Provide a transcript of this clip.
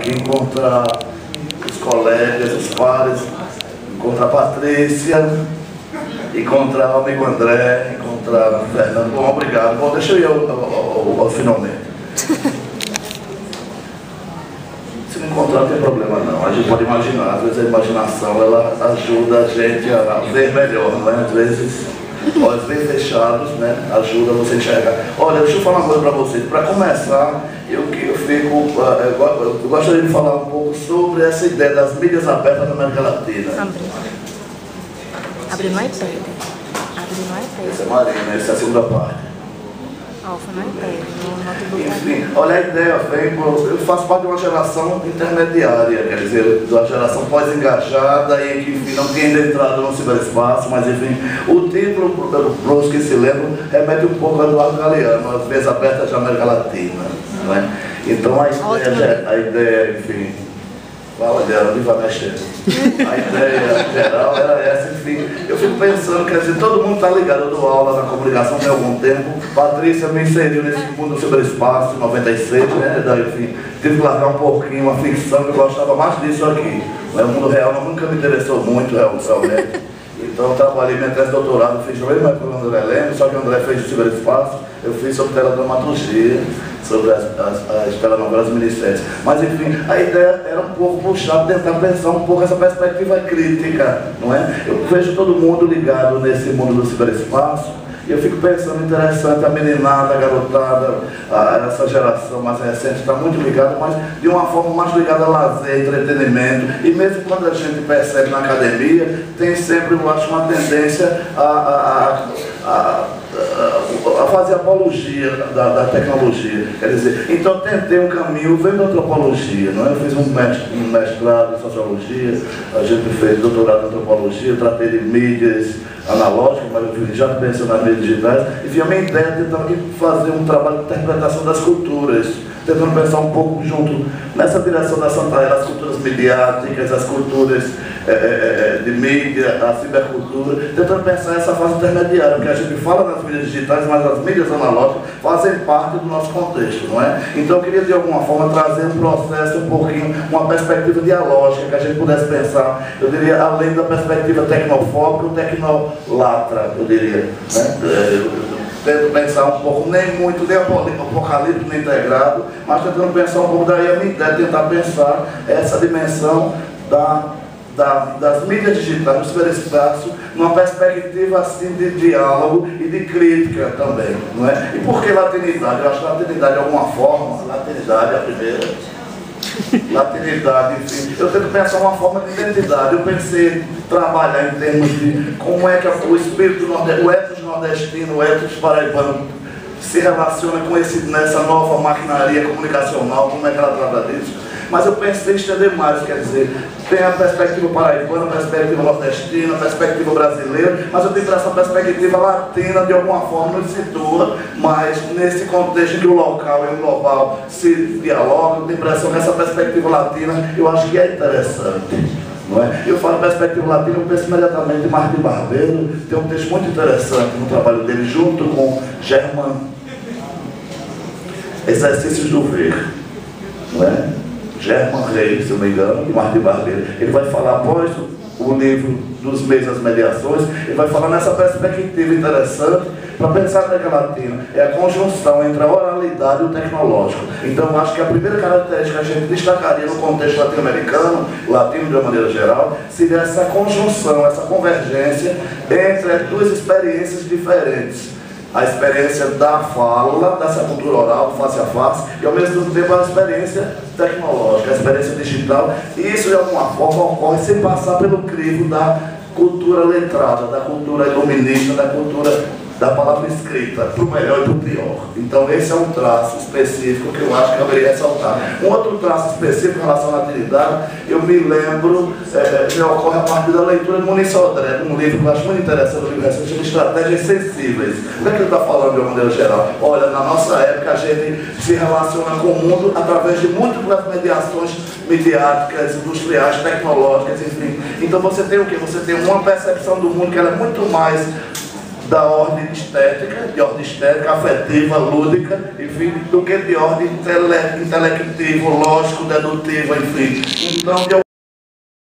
aqui, encontrar os colegas, os pares, encontrar a Patrícia, encontrar o amigo André, encontrar o Fernando. Bom, obrigado. Bom, deixa eu ir finalmente. Se não encontrar, não tem problema não. A gente pode imaginar, às vezes a imaginação ela ajuda a gente a ver melhor, não é? Às vezes, olhos bem fechados, né? Ajuda você a enxergar. Olha, deixa eu falar uma coisa para vocês. Para começar, eu gostaria de falar um pouco sobre essa ideia das mídias abertas na América Latina. Abre no iPad. Abre no iPad. Essa é Marina, essa é a segunda parte. Foi no iPad, no notebook. Enfim, olha, a ideia vem, eu faço parte de uma geração intermediária, quer dizer, de uma geração pós-engajada e que, enfim, não tem ainda entrado no ciberespaço, mas, enfim, o título, para os que se lembram, remete um pouco a Eduardo Galeano, as vias abertas da América Latina, não é? Então, a ideia, enfim, fala dela, não vai mexer. A ideia geral era essa, enfim. Eu fico pensando, quer dizer, todo mundo está ligado, eu dou aula na comunicação tem algum tempo. Patrícia me inseriu nesse mundo do ciberespaço em 96, né? Daí, enfim, tive que largar um pouquinho uma ficção que eu gostava mais disso aqui. O mundo real nunca me interessou muito, realmente. Então eu trabalhei minha tese de doutorado, fiz o mesmo com o André Lemos, só que o André fez o ciberespaço, eu fiz sobre teledramaturgia, sobre as telenovelas minisséries. Mas enfim, a ideia era um pouco puxada, tentar pensar um pouco essa perspectiva crítica, não é? Eu vejo todo mundo ligado nesse mundo do ciberespaço, e eu fico pensando, interessante, a meninada, a garotada, essa geração mais recente está muito ligada, mas de uma forma mais ligada a lazer, entretenimento, e mesmo quando a gente percebe na academia, tem sempre, eu acho, uma tendência a fazer apologia da tecnologia. Quer dizer, então eu tentei um caminho, veio da antropologia, não é? Eu fiz um mestrado em sociologia, a gente fez doutorado em antropologia, eu tratei de mídias analógicas, mas eu já pensando nas mídias digitais, e a minha ideia é tentar fazer um trabalho de interpretação das culturas, tentando pensar um pouco junto nessa direção da Santaella, as culturas mediáticas, as culturas de mídia, a cibercultura, tentando pensar essa fase intermediária, porque a gente fala nas mídias digitais, mas as mídias analógicas fazem parte do nosso contexto, não é? Então eu queria de alguma forma trazer um processo um pouquinho, uma perspectiva dialógica, que a gente pudesse pensar, eu diria, além da perspectiva tecnofóbica, ou tecnolatra, eu diria, né? Tento pensar um pouco, nem muito, nem apocalíptico, nem integrado, mas tentando pensar um pouco, daí a minha ideia é tentar pensar essa dimensão das mídias digitais, do ciberespaço, numa perspectiva assim de diálogo e de crítica também, não é? E por que latinidade? Eu acho que latinidade de alguma forma, latinidade é a primeira. Latinidade, enfim, eu tento pensar uma forma de identidade. Eu pensei trabalhar em termos de como é que o espírito nordestino, o ethos nordestino, o ethos paraibano se relaciona com nessa nova maquinaria comunicacional, como é que ela trata disso. Mas eu pensei em estender mais, quer dizer, tem a perspectiva paraibana, a perspectiva nordestina, a perspectiva brasileira, mas eu tenho essa perspectiva latina, de alguma forma, nos situa, mas nesse contexto que o local e o global se dialogam, eu tenho a impressão que essa perspectiva latina, eu acho que é interessante. Não é? Eu falo perspectiva latina, eu penso imediatamente em Martim Barbeiro, tem um texto muito interessante no trabalho dele, junto com German, Exercícios do Ver, não é? German Reis, se eu não me engano, e Martim Barbeiro. Ele vai falar, após o livro dos Meios das Mediações, ele vai falar nessa perspectiva interessante para pensar na América Latina. É a conjunção entre a oralidade e o tecnológico. Então, eu acho que a primeira característica que a gente destacaria no contexto latino-americano, latino de uma maneira geral, seria essa conjunção, essa convergência entre as duas experiências diferentes. A experiência da fala, dessa cultura oral, do face a face, e ao mesmo tempo a experiência tecnológica, a experiência digital. E isso de alguma forma ocorre sem passar pelo crivo da cultura letrada, da cultura iluminista, da cultura da palavra escrita, para o melhor e para o pior. Então esse é um traço específico que eu acho que eu deveria ressaltar. Um outro traço específico em relação à latinidade, eu me lembro, me ocorre a partir da leitura de Muniz Sodré, um livro que eu acho muito interessante, um livro recente, chama Estratégias Sensíveis. O que é que ele está falando de uma maneira geral? Olha, na nossa época a gente se relaciona com o mundo através de múltiplas mediações midiáticas, industriais, tecnológicas, enfim. Então você tem o quê? Você tem uma percepção do mundo que ela é muito mais da ordem estética, afetiva, lúdica, enfim, do que de ordem intelectivo, lógico, dedutivo, enfim. Então,